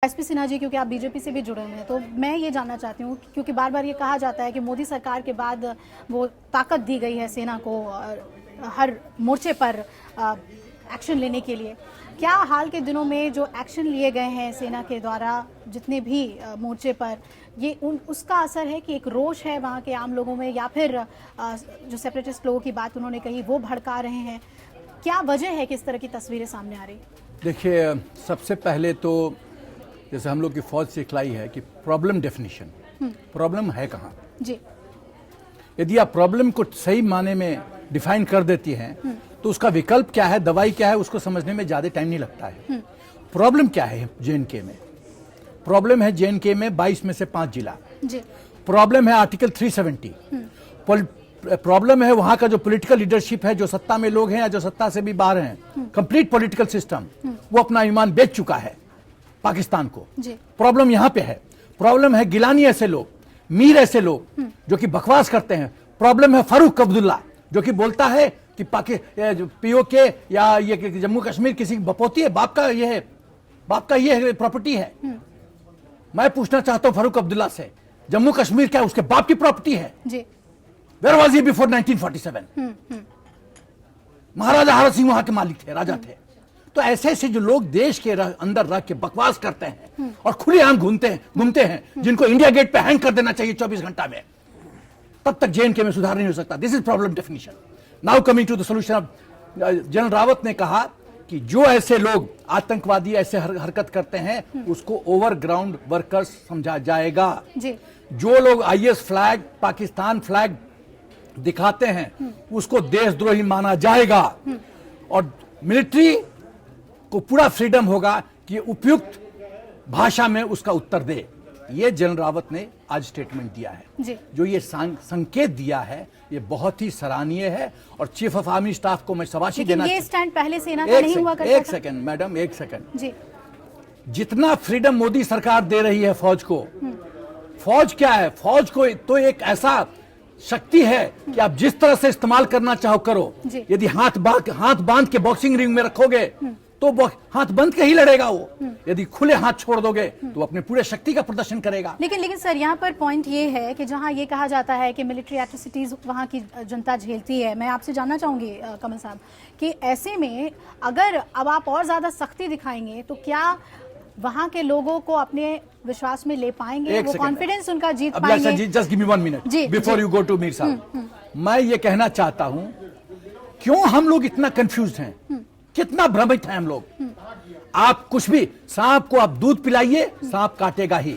SP Sinha ji, क्योंकि आप BJP से भी जुड़े हुए हैं, तो मैं ये जानना चाहती हूँ, क्योंकि बार बार ये कहा जाता है कि मोदी सरकार के बाद वो ताकत दी गई है सेना को हर मोर्चे पर एक्शन लेने के लिए। क्या हाल के दिनों में जो एक्शन लिए गए हैं सेना के द्वारा जितने भी मोर्चे पर, ये उसका असर है कि एक रोष है वहाँ के आम लोगों में, या फिर जो सेपरेटिस्ट लोगों की बात उन्होंने कही वो भड़का रहे हैं? क्या वजह है कि इस तरह की तस्वीरें सामने आ रही? देखिए, सबसे पहले तो जैसे हम लोग की फौज सिखलाई है कि प्रॉब्लम डेफिनेशन, प्रॉब्लम है कहाँ जी। यदि आप प्रॉब्लम को सही माने में डिफाइन कर देती हैं तो उसका विकल्प क्या है, दवाई क्या है, उसको समझने में ज्यादा टाइम नहीं लगता है। प्रॉब्लम क्या है जेएनके में? प्रॉब्लम है जेएनके में 22 में से 5 जिला। प्रॉब्लम है आर्टिकल 370। प्रॉब्लम है वहां का जो पॉलिटिकल लीडरशिप है, जो सत्ता में लोग हैं या जो सत्ता से भी बाहर हैं, कंप्लीट पॉलिटिकल सिस्टम वो अपना ईमान बेच चुका है पाकिस्तान को। प्रॉब्लम यहां पे है। प्रॉब्लम है गिलानी ऐसे लोग, मीर ऐसे लोग जो कि बकवास करते हैं। प्रॉब्लम है फारूक अब्दुल्ला जो कि बोलता है कि पीओके या ये जम्मू कश्मीर किसी की बपोती है, बाप का ये है प्रॉपर्टी है। मैं पूछना चाहता हूं फारूक अब्दुल्ला से, जम्मू कश्मीर क्या उसके बाप की प्रॉपर्टी है? Where was he before 1947? Maharaja Hari Singh वहां के मालिक थे, राजा थे। तो ऐसे ऐसे जो लोग देश के अंदर रख के बकवास करते हैं और खुलेआम घूमते हैं, जिनको इंडिया गेट पे हैंग कर देना चाहिए 24 घंटा में, तब तक जेएनके में सुधार नहीं हो सकता। This is problem definition. Now coming to the solution. General Rawat ने कहा कि जो ऐसे लोग आतंकवादी ऐसे हरकत करते हैं उसको ओवरग्राउंड वर्कर्स समझा जाएगा। जो लोग आईएस फ्लैग, पाकिस्तान फ्लैग दिखाते हैं उसको देशद्रोही माना जाएगा और मिलिट्री को पूरा फ्रीडम होगा कि उपयुक्त भाषा में उसका उत्तर दे। ये जनरल रावत ने आज स्टेटमेंट दिया है। जो ये संकेत दिया है ये बहुत ही सराहनीय है और चीफ ऑफ आर्मी स्टाफ को मैं शाबाशी देना। ये स्टैंड पहले सेना का नहीं हुआ करता था। एक सेकंड मैडम, एक सेकंड। जितना फ्रीडम मोदी सरकार दे रही है फौज को, फौज क्या है? फौज को तो एक ऐसा शक्ति है कि आप जिस तरह से इस्तेमाल करना चाहो करो। यदि हाथ बांध के बॉक्सिंग रिंग में रखोगे तो हाथ बंद के ही लड़ेगा वो। यदि खुले हाथ छोड़ दोगे तो अपने पूरे शक्ति का प्रदर्शन करेगा। लेकिन सर, यहाँ पर पॉइंट ये है कि जहाँ ये कहा जाता है कि मिलिट्री एट्रोसिटीज वहाँ की जनता झेलती है, मैं आपसे जानना चाहूंगी कमल साहब कि ऐसे में अगर अब आप और ज्यादा सख्ती दिखाएंगे तो क्या वहाँ के लोगों को अपने विश्वास में ले पाएंगे? वो कॉन्फिडेंस उनका जीत पाएंगे? Just give me 1 minute before you go to Mir साहब। मैं ये कहना चाहता हूं, क्यों हम लोग इतना कंफ्यूज हैं, कितना भ्रमित हैं हम लोग। आप कुछ भी, सांप को आप दूध पिलाइए, सांप काटेगा ही।